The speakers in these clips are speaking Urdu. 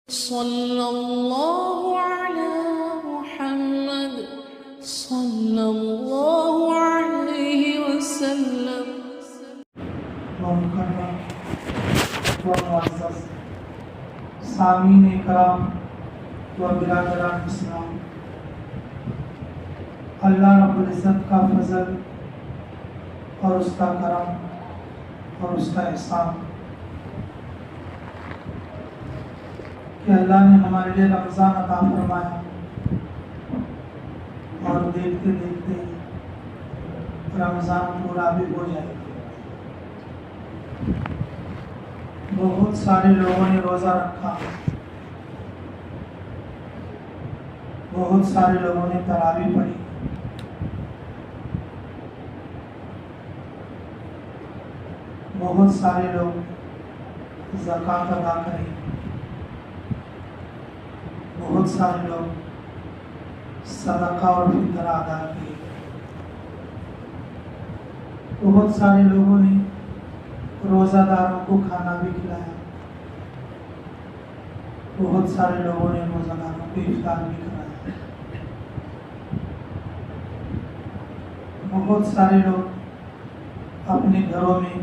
صلی اللہ علی محمد صلی اللہ علیہ وسلم۔ مکرم و معزز سامعین کرام و برادران اسلام، اللہ رب العزت کا فضل اور اس کا کرم اور اس کا احسان کہ اللہ نے ہمارے لیے رمضان عطا فرمایا اور دیکھتے دیکھتے رمضان پورا بھی ہو جائے گا۔ بہت سارے لوگوں نے روزہ رکھا، بہت سارے لوگوں نے تراویح پڑھی، بہت سارے لوگ زکوٰۃ ادا کریں، بہت سارے لوگ صدقہ اور فطرہ ادا کیے، بہت سارے لوگوں نے روزہ داروں کو کھانا بھی کھلایا، بہت سارے لوگوں نے روزہ داروں کو افطار بھی کرایا، بہت سارے لوگ اپنے گھروں میں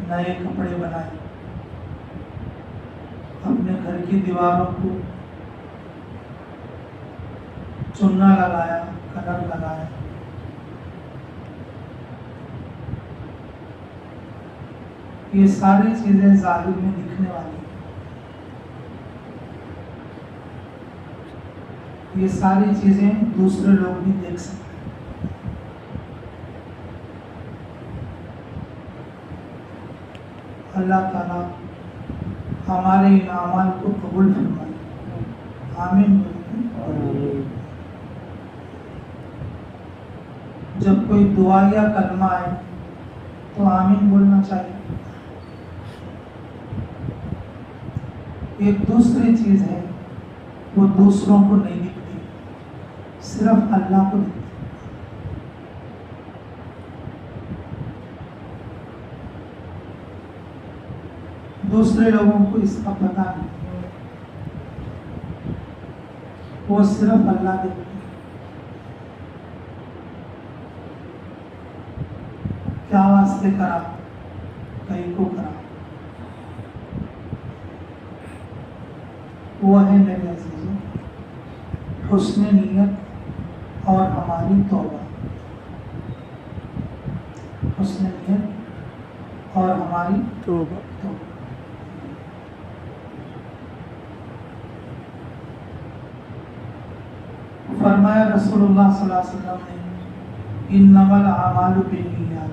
نئے کپڑے بنائے، اپنے گھر کی دیواروں کو چونا لگایا، کلر لگایا۔ یہ ساری چیزیں ظاہر میں دکھنے والی ہیں، یہ ساری چیزیں دوسرے لوگ بھی دیکھ سکتے ہیں۔ اللہ تعالیٰ ہمارے ان اعمال کو قبول فرمائے، آمین۔ جب کوئی دعا یا کلمہ آئے تو آمین بولنا چاہیے۔ ایک دوسری چیز ہے، وہ دوسروں کو نہیں دکھتی، صرف اللہ کو دکھتی۔ دوسرے لوگوں کو اس کا پتہ نہیں، وہ صرف اللہ دیکھتی۔ کیا واسطے کرا، کہیں کو کرا، وہ ہے میرے عزیزوں حسن نیت اور ہماری توبہ، حسن نیت اور ہماری توبہ۔ فرمایا رسول اللہ صلی اللہ علیہ وسلم نے، انما الاعمال بالنیات،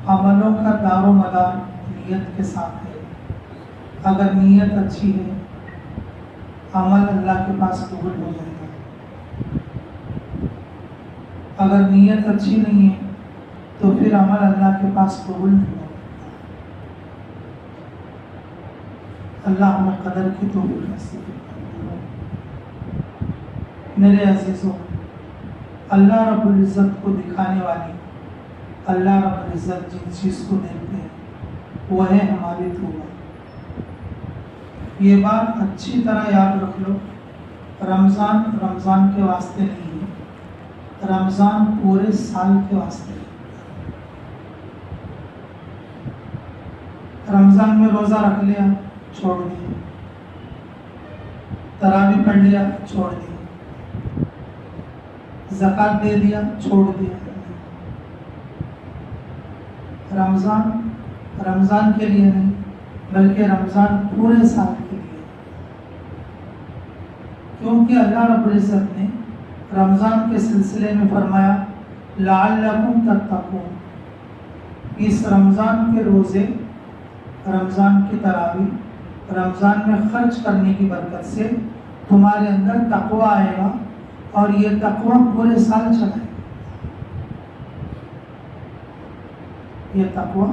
عملوں کا دار و مدار نیت کے ساتھ ہے۔ اگر نیت اچھی ہے، عمل اللہ کے پاس قبول ہو جائے گا۔ اگر نیت اچھی نہیں ہے تو پھر عمل اللہ کے پاس قبول نہیں ہوگا۔ اللہ ہمیں قدر کی توفیق نصیب فرمائے۔ میرے عزیزوں، اللہ رب العزت کو دکھانے والی، اللہ رب العزت جن چیز کو دیکھتے ہیں وہ ہے ہماری توبہ۔ یہ بات اچھی طرح یاد رکھ لو، رمضان رمضان کے واسطے نہیں ہے، رمضان پورے سال کے واسطے ہے۔ رمضان میں روزہ رکھ لیا، چھوڑ دیا، تراویح پڑھ لیا، چھوڑ دیا، زکوٰۃ دے دیا، چھوڑ دیا۔ رمضان رمضان کے لیے نہیں، بلکہ رمضان پورے سال کے لیے، کیونکہ اللہ رب العزت نے رمضان کے سلسلے میں فرمایا لعلکم تتقون۔ اس رمضان کے روزے، رمضان کی تراویح، رمضان میں خرچ کرنے کی برکت سے تمہارے اندر تقوی آئے گا، اور یہ تقوی پورے سال چلائے گا۔ یہ تقوی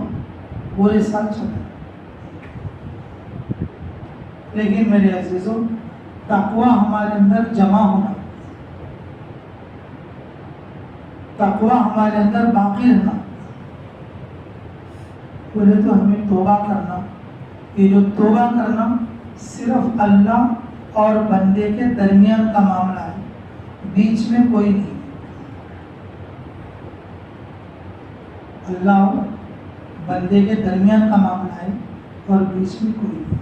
پورے سال چلائے گا۔ لیکن میرے عزیزوں، تقوی ہمارے اندر جمع ہونا، تقوی ہمارے اندر باقی رہنا، پہلے تو ہمیں توبہ کرنا، یہ جو توبہ کرنا صرف اللہ اور بندے کے درمیان کا معاملہ ہے، بیچ میں کوئی نہیں. اللہ اور بندے کے درمیان کا معاملہ ہے اور بیچ میں کوئی نہیں.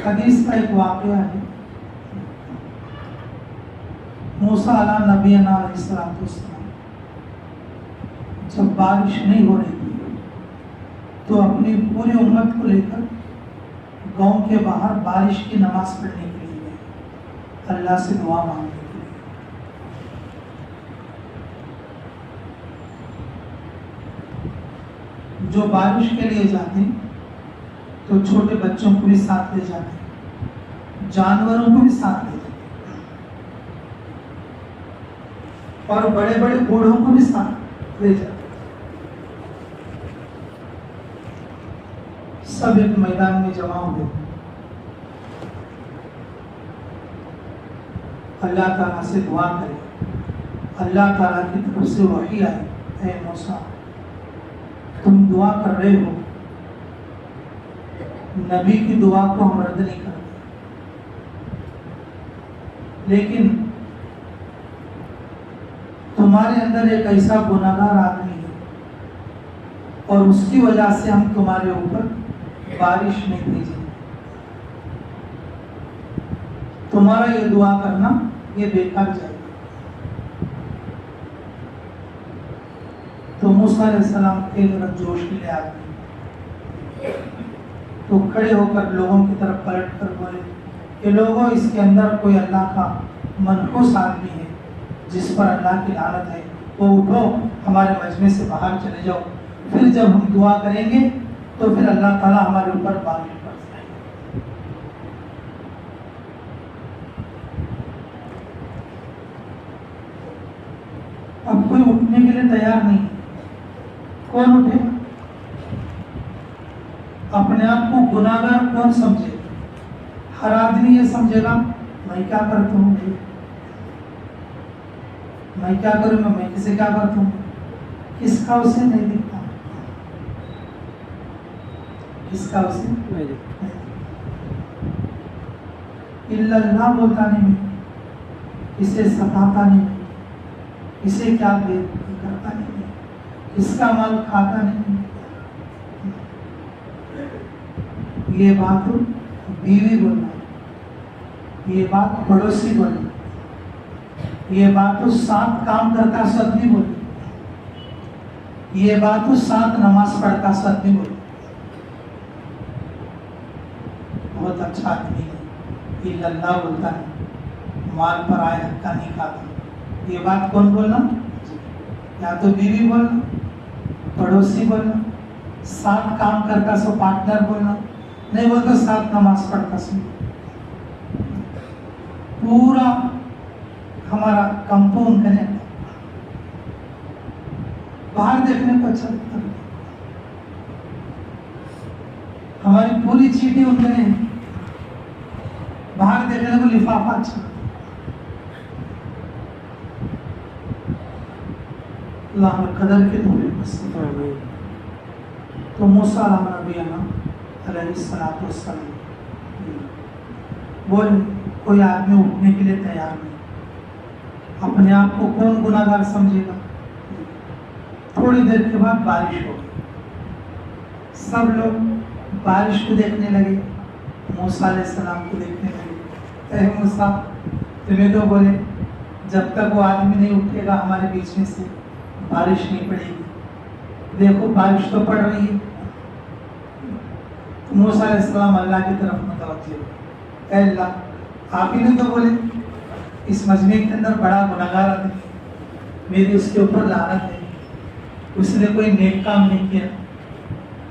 حدیث کا ایک واقعہ ہے. موسیٰ علیہ نبینا علیہ السلام جب بارش نہیں ہو رہی تھی تو اپنی پوری امت کو لے کر گاؤں کے باہر بارش کی نماز پڑھنے کے لیے گئے، اللہ سے دعا مانگنے کے لیے. جو بارش کے لیے جاتے ہیں تو چھوٹے بچوں کو بھی ساتھ لے جاتے ہیں، جانوروں کو بھی ساتھ لے جاتے ہیں، اور بڑے بڑے بوڑھوں کو بھی ساتھ لے جاتے ہیں. سب ایک میدان میں جمع ہوئے. اللہ تعالیٰ سے دعا کرے. اللہ تعالیٰ کی طرف سے وحی آئی، اے موسیٰ تم دعا کر رہے ہو، نبی کی دعا کو ہم رد نہیں کرتے، لیکن تمہارے اندر ایک ایسا گناہگار آدمی ہے اور اس کی وجہ سے ہم تمہارے اوپر بارش نہیں بھیجیں. تمہارا یہ دعا کرنا یہ بیکار جائے گا. تو موسیٰ علیہ السلام کے طرف جوش لے آدمی تو کھڑے ہو کر لوگوں کی طرف پلٹ کر بولے کہ لوگوں، اس کے اندر کوئی اللہ کا منحوس آدمی ہے جس پر اللہ کی لعنت ہے، وہ اٹھو ہمارے مجمع سے باہر چلے جاؤ، پھر جب ہم دعا کریں گے تو پھر اللہ تعالیٰ ہمارے اوپر بارش برسائے گا. اب کوئی اٹھنے کے لیے تیار نہیں. کون اٹھے؟ اپنے آپ کو گناہگار کون سمجھے؟ ہر آدمی یہ سمجھے گا میں کیا کرتا ہوں، میں کیا کروں، میں کسے کیا کرتا ہوں. کس کا اسے نہیں دکھتا، کس کا اسے نہیں دکھتا. الا اللہ بولتا نہیں میں، اسے ستاتا نہیں میں، اسے کیا کرتا نہیں میں، اس کا مال کھاتا نہیں. یہ بات بیوی بولنا، یہ بات پڑوسی بولنا، یہ بات ساتھ کام کرتا آدمی بولنا، یہ بات ساتھ نماز پڑھتا آدمی بولنا. بہت اچھا آدمی ہے، الا اللہ بولتا ہے، مال پر آئے دھکا نہیں کھاتا. یہ بات کون بولنا؟ یا تو بیوی بولنا، پڑوسی بولنا، ساتھ کام کرتا سو پارٹنر بولنا، نہیں بولتا ساتھ نماز پڑھتا سو. پورا ہمارا کمپاؤنڈ کرنے باہر دیکھنے کو اچھا لگتا ہے، ہماری پوری چیٹی ان کے نہیں، باہر دیکھنے کو لفافہ اچھا. اللہ ہمیں قدر کے توفیق نصیب فرمائے. تو موسیٰ علیہ السلام بول کوئی آدمی اٹھنے کے لیے تیار نہیں. اپنے آپ کو کون گناہگار سمجھے گا. تھوڑی دیر کے بعد بارش ہو گئی. سب لوگ بارش کو دیکھنے لگے، موسیٰ علیہ السلام کو دیکھنے لگے. اے موسیٰ تمہیں تو بولے جب تک وہ آدمی نہیں اٹھے گا ہمارے بیچ میں سے بارش نہیں پڑے گی. دیکھو بارش تو پڑ رہی ہے. موسیٰ علیہ السلام اللہ کی طرف متوجہ ہوئے. اے اللہ، آپ ہی نے تو بولے اس مجمع کے اندر بڑا گناہگار آدمی ہے، میری اس کے اوپر لعنت ہے، اس نے کوئی نیک کام نہیں کیا.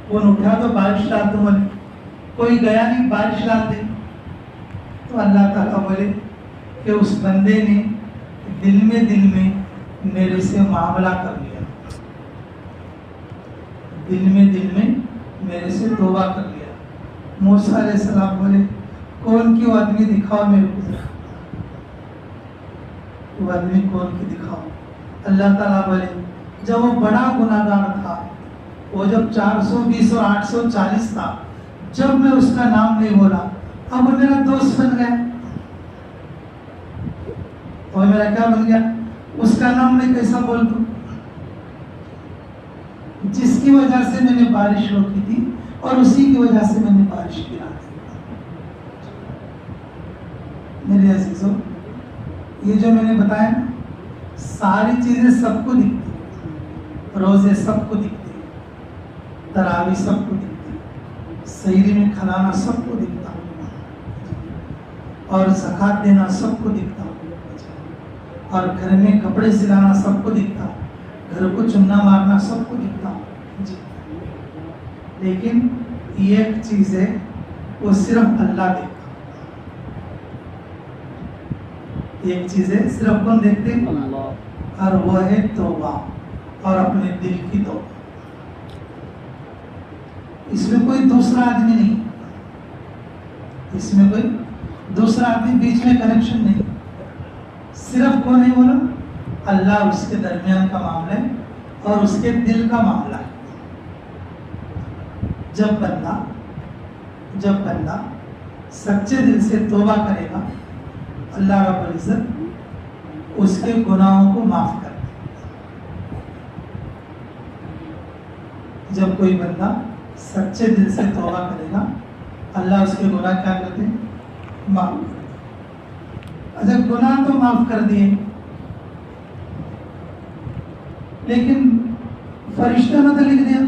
وہ اٹھا تو بارش ڈال دو، بولے کوئی گیا نہیں بارش ڈال دے. تو اللہ تعالیٰ بولے کہ اس بندے نے دل میں میرے سے معاملہ کر لیا، دل میں میرے سے توبہ کر لیا. موسیٰ علیہ السلام بولے کون کی وہ آدمی دکھاؤ میرے کو، وہ آدمی کون کی دکھاؤ. اللہ تعالیٰ بولے جب وہ بڑا گناہگار تھا وہ جب 420 اور 840 تھا جب میں اس کا نام نہیں بولا، اب وہ میرا دوست بن گیا، اور میرا کیا بن گیا؟ اس کا نام میں کیسا بول دوں؟ جس کی وجہ سے میں نے بارش روکی تھی اور اسی کی وجہ سے میں نے بارش گرا دی۔ میرے عزیزوں، یہ جو میں نے بتایا نا، ساری چیزیں سب کو دکھتی، روزے سب کو دکھتے، تراویح سب کو دکھتی، سحری میں کھلانا سب کو دکھتا، اور زکوٰۃ دینا سب کو دکھتا، اور گھر میں کپڑے سلانا سب کو دکھتا، گھر کو چمنا مارنا سب کو دکھتا جی۔ لیکن یہ ایک چیز ہے، وہ صرف اللہ دیکھتا۔ ایک چیز ہے صرف کون دیکھتے؟ اللہ، اور وہ ہے توبہ، اور اپنے دل کی توبہ۔ اس میں کوئی دوسرا آدمی نہیں، اس میں کوئی دوسرا آدمی بیچ میں کنیکشن نہیں، صرف کون ہے بولو؟ اللہ، اس کے درمیان کا معاملہ ہے اور اس کے دل کا معاملہ ہے۔ جب بندہ سچے دل سے توبہ کرے گا، اللہ رب العزت اس کے گناہوں کو معاف کر دے۔ جب کوئی بندہ سچے دل سے توبہ کرے گا، اللہ اس کے گناہ کیا کرتے ہیں؟ معاف کر دے۔ اچھا، گناہ تو معاف کر دیے، لیکن فرشتہ نے تو لکھ دیا۔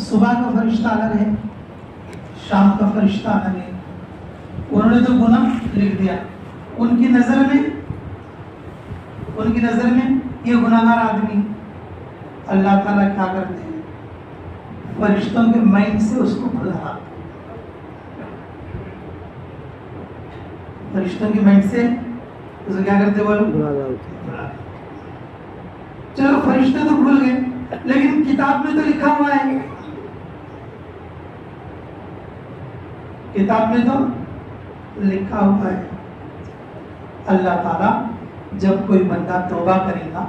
صبح کا فرشتہ الگ ہے، شام کا فرشتہ الگ ہے، انہوں نے تو گناہ لکھ دیا۔ ان کی نظر میں یہ گناہگار آدمی، اللہ تعالیٰ کیا کرتے ہیں؟ فرشتوں کے مائنڈ سے اس کو بھلا، فرشتوں کی مائنڈ سے اس کو کیا کرتے بولو؟ چلو فرشتے تو بھول گئے، لیکن کتاب میں تو لکھا ہوا ہے، کتاب میں تو لکھا ہوا ہے۔ اللہ تعالیٰ جب کوئی بندہ توبہ کرے گا،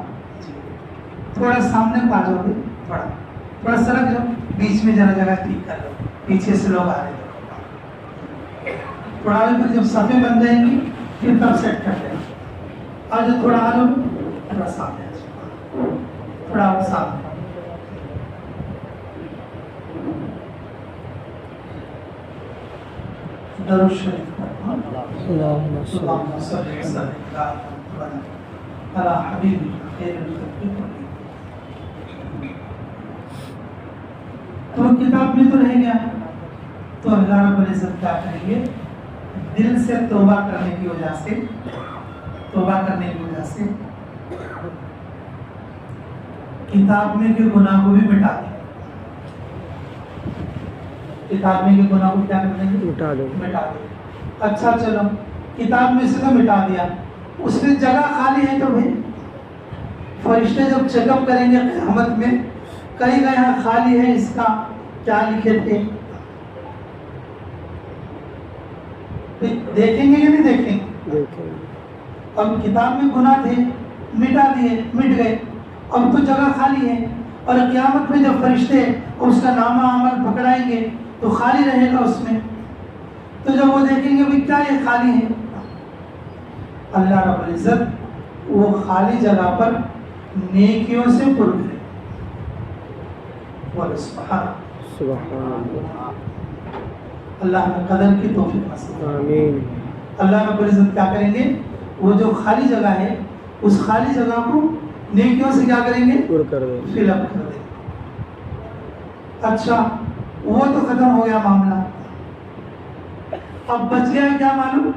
تھوڑا سامنے کو آ جاؤ گے، تھوڑا سرک جاؤ، بیچ میں ذرا جگہ ٹھیک کر لو، پیچھے سے لوگ آ رہے ہیں، تھوڑا پھر جب صفیں بن جائیں گی پھر تب سیٹ کر لیں۔ آج تھوڑا آ جاؤ، تھوڑا سامنے آ جاؤ، تھوڑا سامنے۔ درود شریف اللہم صلی وسلم علی حبیبک خیر الخلق کلہم۔ تو کتاب میں تو رہ گیا، تو اللہ رب العزت کیا کریں گے؟ دل سے توبہ کرنے کی وجہ سے کتاب میں کے گناہ کو بھی مٹا دیں۔ کتاب میں کے گناہ کو کیا کریں گے؟ مٹا دیں۔ اچھا چلو، کتاب میں سے تو مٹا دیا، اس میں جگہ خالی ہے تو بھائی فرشتے جب چیک اپ کریں گے قیامت میں، کہیں گا یہاں خالی ہے، اس کا کیا لکھے تھے؟ دیکھیں گے یا نہیں دیکھیں گے؟ اب کتاب میں گناہ تھے، مٹا دیے، مٹ گئے، اب تو جگہ خالی ہے، اور قیامت میں جب فرشتے اس کا نامہ عمل پکڑائیں گے تو خالی رہے گا اس میں، تو جب وہ دیکھیں گے بھی کیا یہ خالی ہے، اللہ رب العزت وہ خالی جگہ پر نیکیوں سے پر کرے۔ سبحان اللہ، اللہ میں قدر کی توفیق نصیب آمین۔ اللہ رب العزت کیا کریں گے؟ وہ جو خالی جگہ ہے، اس خالی جگہ کو نیکیوں سے کیا کریں گے؟ فل اپ کر دیں۔ اچھا، وہ تو ختم ہو گیا معاملہ، اب بچ گیا کیا معلوم؟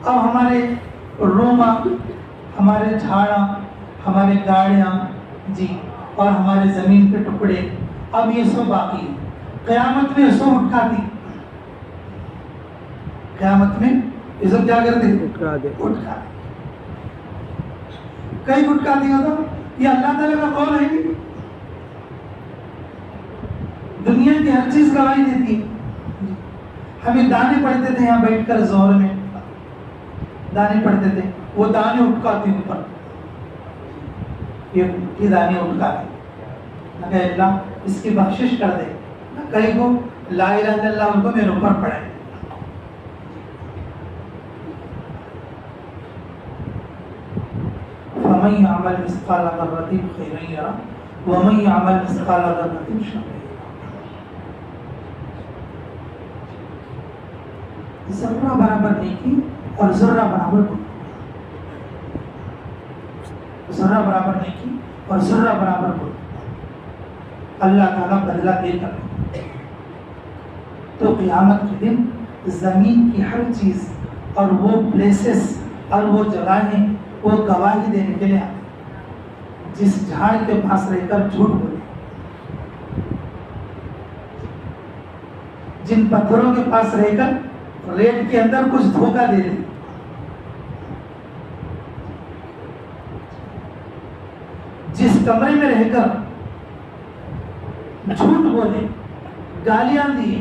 اب ہمارے روما، ہمارے جھاڑا، ہمارے گاڑیاں جی، اور ہمارے زمین کے ٹکڑے، اب یہ سب باقی ہے۔ قیامت میں سب اٹھا دی، قیامت میں یہ سب کیا کرتے؟ اٹھا دے۔ کہیں اٹھا دیا تو یہ اللہ تعالیٰ کا قول ہے نہیں؟ دنیا کی ہر چیز گواہی دیتی ہے۔ ہمیں دانے پڑتے تھے یہاں بیٹھ کر، زہر میں دانے پڑتے تھے، وہ دانے اٹھاتی اوپر، یہ دانے اٹھاتی، اگر اللہ اس کی بخشش کر دے، کئی کو لا الہ الا اللہ ان کو میرے اوپر پڑے. فمن يعمل مثقال ذرة خيرا يره ومن يعمل مثقال ذرة شرا يره. ذرہ برابر نیکی اور ذرہ برابر گناہ، ذرہ برابر نیکی اور ذرہ برابر گناہ اللہ تعالیٰ بدلہ دے کر. تو قیامت کے دن زمین کی ہر چیز اور وہ پلیسز اور وہ جگہیں وہ گواہی دینے کے لیے آتے ہیں. جس جھاڑ کے پاس رہ کر جھوٹ بولے، جن پتھروں کے پاس رہ کر ریت کے اندر کچھ دھوکہ دے دے، جس کمرے میں رہ کر جھوٹ بولے، گالیاں دیے،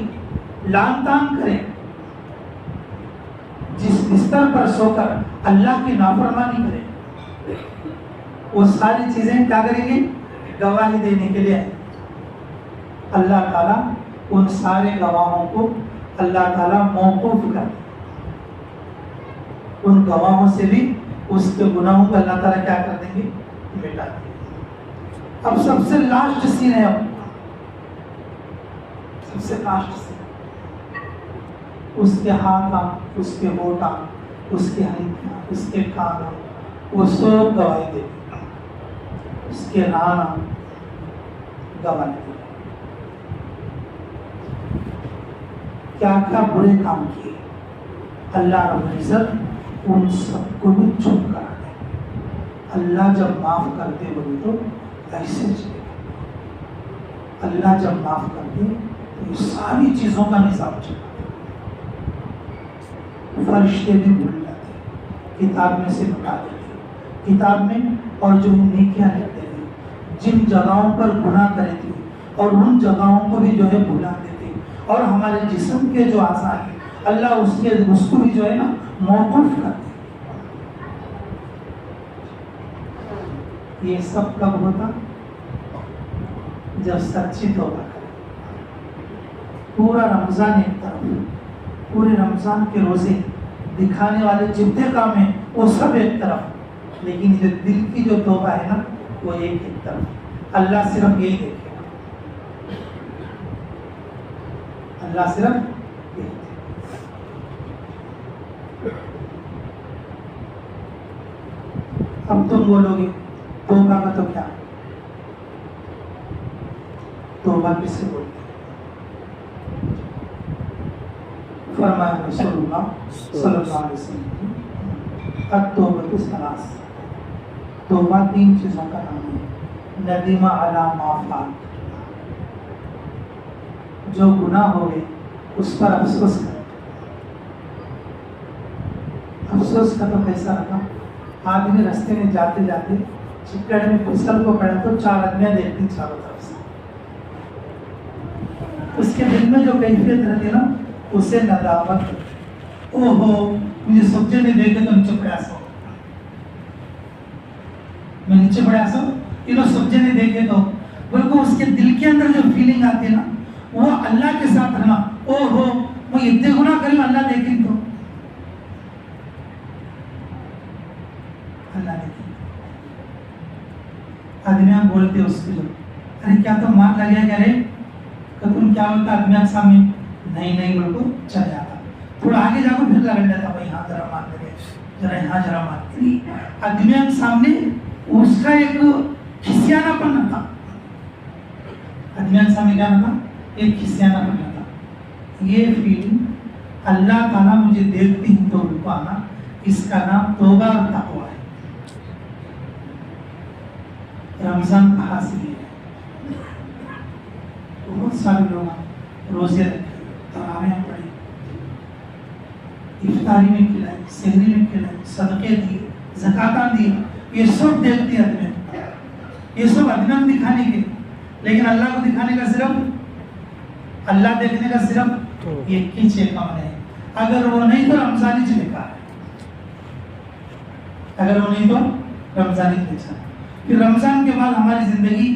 لعن طعن کرے، جس بستر پر سو کر اللہ کی نافرمانی کرے، وہ ساری چیزیں کیا کریں گے؟ گواہی دینے کے لیے. اللہ تعالیٰ ان سارے گواہوں کو اللہ تعالیٰ موقوف کر دے. ان گواہوں سے بھی اس کے گناہوں کو اللہ تعالیٰ کیا کر دیں گے؟ مٹا دیں گے. اب سب سے لاسٹ سین ہے، سب سے لاسٹ سین. اس کے ہاتھ، اس کے ہونٹ، اس کے ہنکیاں، اس کے کان، وہ سب گواہی دے. اس کے رانا گواہی دے. کیا کیا برے کام کیے، اللہ رب العزت ان سب کو بھی چپ کرا دے. اللہ جب معاف کرتے بولے تو ایسے چلے. اللہ جب معاف کرتے تو یہ ساری چیزوں کا نظام چلا. فرشتے بھی بھول جاتے، کتاب میں سے بتا دیتے، کتاب میں اور جو نیکیاں لکھتے تھے، جن جگہوں پر گناہ کرے تھے اور ان جگہوں کو بھی جو ہے بھلا دیتے. اور ہمارے جسم کے جو اعضاء ہیں اللہ اس کو بھی جو ہے نا موقوف کر دے. یہ سب کب ہوتا؟ جب سچی توبہ کرے. پورا رمضان ایک طرف، پورے رمضان کے روزے دکھانے والے جتنے کام ہیں وہ سب ایک طرف، لیکن جو دل کی جو توبہ ہے نا وہ ایک طرف. اللہ صرف یہی دیکھے گا، اللہ صرف یہی دیکھے. اب تم بولو گے توبہ کا تو کیا؟ توبہ کس سے بولتے؟ فرمایا رسول اللہ صلی اللہ علیہ وسلم، التوبۃ ثلاث. توبہ 3 چیزوں کا نام ہے. ندیمہ علی ما فات، جو گناہ ہو گئے اس پر افسوس کر. افسوس کا تو کیسا رکھا؟ آدمی رستے میں جاتے جاتے چکڑ میں پھسل کو پڑا تو 4 آدمیاں دیکھتی چاروں طرف سے. اس کے دل میں جو کیفیت رہتی نا اسے ندامت، اوہو مجھے سبجے نہیں دیکھے تو نیچے پڑا سو، میں نیچے پڑا سو، انہوں سبجے نہیں دیکھے تو. بلکہ اس کے دل کے اندر جو فیلنگ آتی ہے نا وہ اللہ کے ساتھ رہنا، اوہو میں اتنے گناہ کری اللہ دیکھیں تو، اللہ دیکھیں. آدمیاں بولتے اس کے جو ارے کیا تو مار لگے گا، رے کہ تم کیا بولتا آدمیاں سامنے؟ نہیں بلکہ چل جاتا. تھوڑا آگے جا کر پھر لگن جاتا، بھائی ہاں ذرا مار لگے، ذرا یہاں ذرا مار. آدمیاں سامنے اس کا ایک کھسیانہ پن تھا. آدمیاں سامنے کیا تھا؟ ایک کھسیانہ پن تھا. یہ فیلنگ اللہ تعالیٰ مجھے دیکھتی ہوں تو ان کو آنا، اس کا نام توبہ اور تقویٰ ہے. رمضان کا حاصل ہے. بہت سارے لوگ روزے رکھے، تراویح پڑھی، افطاری میں کھلائے، سحری میں کھلائے، صدقے دیے، زکاتاں دیے. یہ سب دیکھتی ہے آدمی، یہ سب ادنم دکھانے کے، لیکن اللہ کو دکھانے کا صرف، اللہ دیکھنے کا صرف یہ کیچے کام ہے. اگر وہ نہیں تو رمضانی چلے گا، اگر وہ نہیں تو رمضانی چلے گا. پھر رمضان کے بعد ہماری زندگی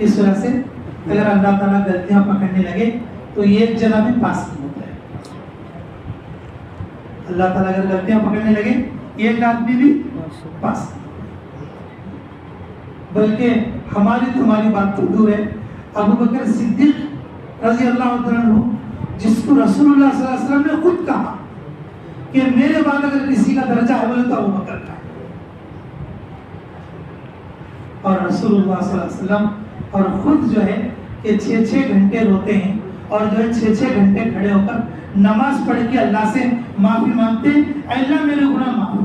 اس وجہ سے اگر اللہ تعالیٰ غلطیاں پکڑنے لگے تو ایک جنا بھی پاس نہیں ہوتا ہے. اللہ تعالیٰ اگر غلطیاں پکڑنے لگے ایک آدمی بھی پاس نہیں. بلکہ ہماری تمہاری بات تو دور ہے. ابو بکر صدیق رضی اللہ عنہ جس کو رسول اللہ صلی اللہ علیہ وسلم نے خود کہا کہ میرے بعد اگر کسی کا درجہ ہے بولے تو ابو بکر کا ہے. اور رسول اللہ صلی اللہ علیہ وسلم اور خود جو ہے کہ 6 گھنٹے روتے ہیں اور جو ہے 6 گھنٹے کھڑے ہو کر نماز پڑھ کے اللہ سے معافی مانگتے ہیں. اے اللہ میرے گناہ معاف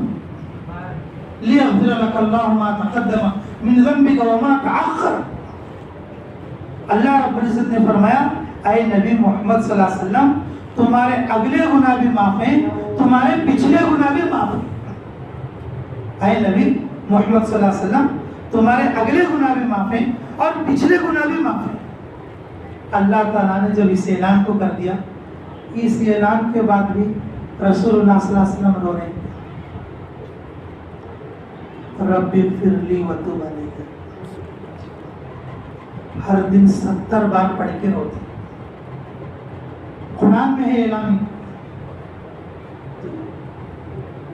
لیغفر لک اللہ ما تقدم من ذنبک وما تأخر. اللہ رب العزت نے فرمایا اے نبی محمد صلی اللہ علیہ وسلم تمہارے اگلے گناہ بھی معاف ہیں, تمہارے پچھلے گناہ بھی معاف ہیں. اے نبی محمد صلی اللہ علیہ وسلم تمہارے اگلے گناہ بھی معاف ہیں اور پچھلے گناہ بھی معاف ہیں. اللہ تعالیٰ نے جب اس اعلان کو کر دیا, اس اعلان کے بعد بھی رسول اللہ صلی اللہ علیہ وسلم رو رہے رب اغفر لی وتوب علی. ہر دن 70 بار پڑھ کے روتے. قرآن میں ہے اعلان,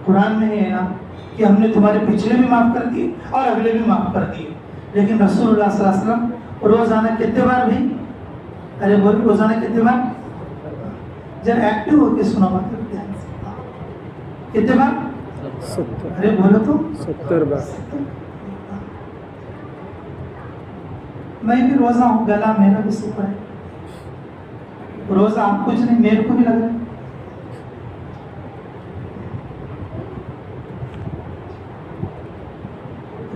قرآن میں ہے اعلان کہ ہم نے تمہارے پچھلے بھی معاف کر دیے اور اگلے بھی معاف کر دیے. لیکن رسول اللہ صلی اللہ علیہ وسلم روزانہ کتنے بار بھی, ارے بولو روزانہ کتنے بار, جب ایکٹیو ہو کے سنا بات کرتے ہیں کتنے بار, 70. ارے بولو تو 70 بار. میں بھی روزہ ہوں, گلا میرا بھی سوکھا ہے. روزہ آپ کچھ نہیں, میرے کو بھی لگ رہا ہے.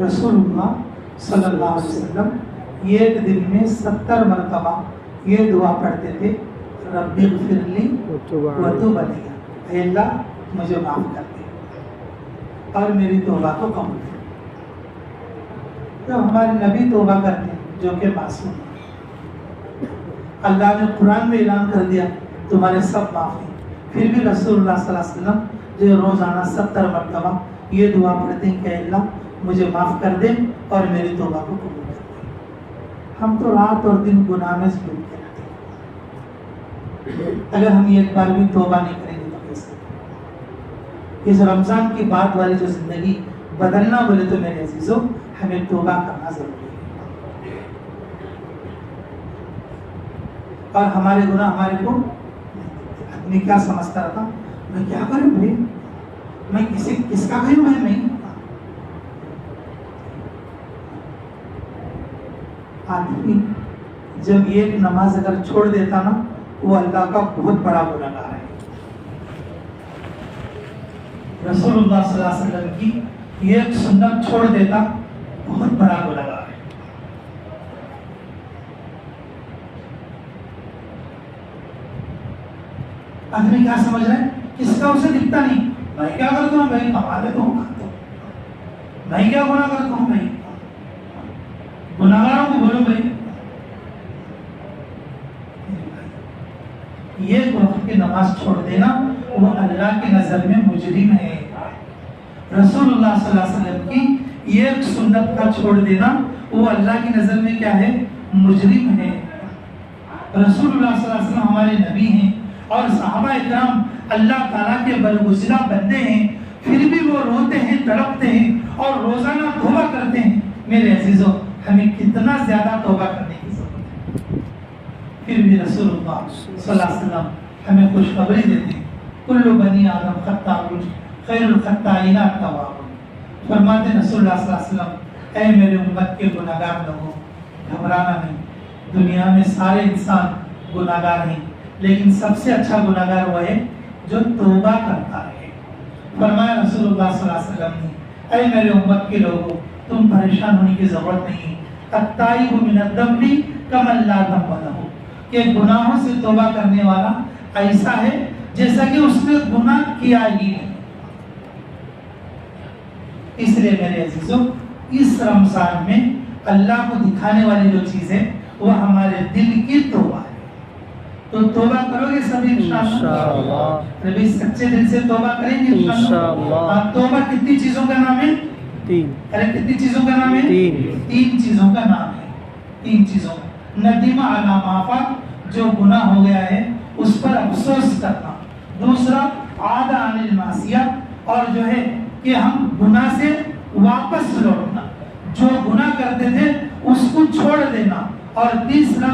رسول اللہ صلی اللہ علیہ وسلم ایک دن میں 70 مرتبہ یہ دعا پڑھتے تھے رب اغفر لی وتوب علی. اے اللہ مجھے معاف کر دے اور میری توبہ کو قبول کر. جب ہمارے نبی توبہ کرتے ہیں جو کہ معصوم ہے, اللہ نے قرآن میں اعلان کر دیا تمہارے سب معاف ہیں, پھر بھی رسول اللہ صلی اللہ علیہ وسلم جو روزانہ 70 مرتبہ یہ دعا پڑھتے ہیں کہ اللہ مجھے معاف کر دے اور میری توبہ کو قبول کر دے. ہم تو رات اور دن گناہ میں ڈوبتے رہتے ہیں. اگر ہم ایک بار بھی توبہ نہیں کریں گے تو کیسے؟ اس رمضان کی بعد والی جو زندگی بدلنا بولے تو میرے عزیزوں ہمیں توبہ کرنا ضروری ہے. اور ہمارے گناہ ہمارے کو آدمی کیا سمجھتا رہتا, میں کیا کروں بھائی, میں کس کا کروں بھائی. نہیں, آدمی جب ایک نماز اگر چھوڑ دیتا نا وہ اللہ کا بہت بڑا گنہگار ہے. رسول اللہ صلی اللہ علیہ وسلم کی ایک سنت چھوڑ دیتا بہت بڑا گنہگار ہے. آدمی کیا سمجھ رہے ہیں, کس کا اسے دکھتا نہیں, میں کیا کرتا ہوں بھائی, کما لیتا ہوں کھاتا ہوں, میں کیا گناہ کرتا ہوں بھائی. گناہگاروں کو بولو بھائی یہ وقت کی نماز چھوڑ دینا وہ اللہ کی نظر میں مجرم ہے. رسول اللہ صلی اللہ علیہ وسلم کی ایک سنت کا چھوڑ دینا وہ اللہ کی نظر میں کیا ہے, مجرم ہے. رسول اللہ صلی اللہ علیہ وسلم ہمارے نبی ہیں اور صحابہ اکرام اللہ تعالیٰ کے برگزیدہ بندے ہیں, پھر بھی وہ روتے ہیں, تڑپتے ہیں اور روزانہ توبہ کرتے ہیں. میرے عزیزوں ہمیں کتنا زیادہ توبہ کرنے کی ضرورت ہے. پھر بھی رسول اللہ صلی اللہ علیہ وسلم ہمیں خوشخبری دیتے ہیں کل بنی آدم خطاؤن خیر الخطائین التوابون. فرماتے ہیں رسول اللہ صلی اللہ علیہ وسلم اے میرے امت کے گناہگار لوگوں, گھبرانا نہیں. دنیا میں سارے انسان گناہگار ہیں لیکن سب سے اچھا گناہگار وہ ہے جو توبہ کرتا ہے. فرمایا رسول اللہ صلی اللہ علیہ وسلم نے اے میرے امت کے لوگوں تم پریشان ہونے کی ضرورت نہیں. التائب من الذنب کمن لا ذنب لہ, کہ گناہوں سے توبہ کرنے والا ایسا ہے جیسا کہ اس نے گناہ کیا ہی نہیں. اس لیے میرے عزیزوں اس رمضان میں اللہ کو دکھانے والی جو چیز ہے وہ ہمارے دل کی توبہ ہے. تو توبہ کرو گے سبھی انشاءاللہ. نبی سچے دل سے توبہ کریں گے انشاءاللہ. توبہ کتنی چیزوں کا نام ہے؟ 3. ارے کتنی چیزوں کا نام ہے؟ 3 چیزوں کا نام ہے. 3 چیزوں میں، ندیمہ علی ما فات، جو گناہ ہو گیا ہے اس پر افسوس کرنا، دوسرا عاد عن المعصیہ، اور جو ہے کہ ہم گناہ سے واپس لوٹنا، جو گناہ کرتے تھے اس کو چھوڑ دینا، اور تیسرا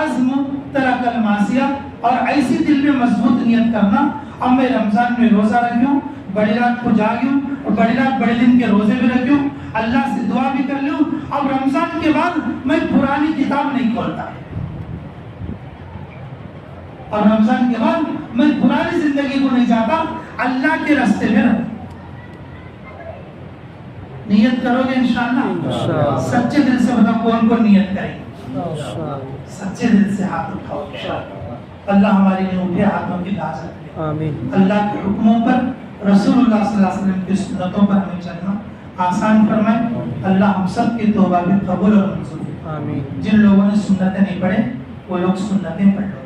عزم ترک المعصیہ، اور ایسی دل میں مضبوط نیت کرنا اب میں رمضان میں روزہ رکھوں، بڑی رات کو جاگوں، اور بڑی رات بڑے دن کے روزے بھی رکھوں، اللہ سے دعا بھی کر لوں، اب رمضان کے بعد میں پرانی کتاب نہیں کھولتا، اور رمضان کے بعد میں پرانی زندگی کو نہیں چاہتا، اللہ کے راستے میں رہوں۔ نیت کرو گے انشاءاللہ؟ سچے دل سے بتا کون کون نیت کریں گے؟ سچے دل سے ہاتھ اٹھاؤ انشاءاللہ۔ اللہ ہماری انوکھے ہاتھوں کی لاج رکھے، اللہ کے حکموں پر، رسول اللہ صلی اللہ علیہ وسلم کی سنتوں پر ہمیں چلنا آسان فرمائے۔ اللہ ہم سب کی توبہ بھی قبول اور منظور۔ جن لوگوں نے سنتیں نہیں پڑھے وہ لوگ سنتیں پڑھ لو۔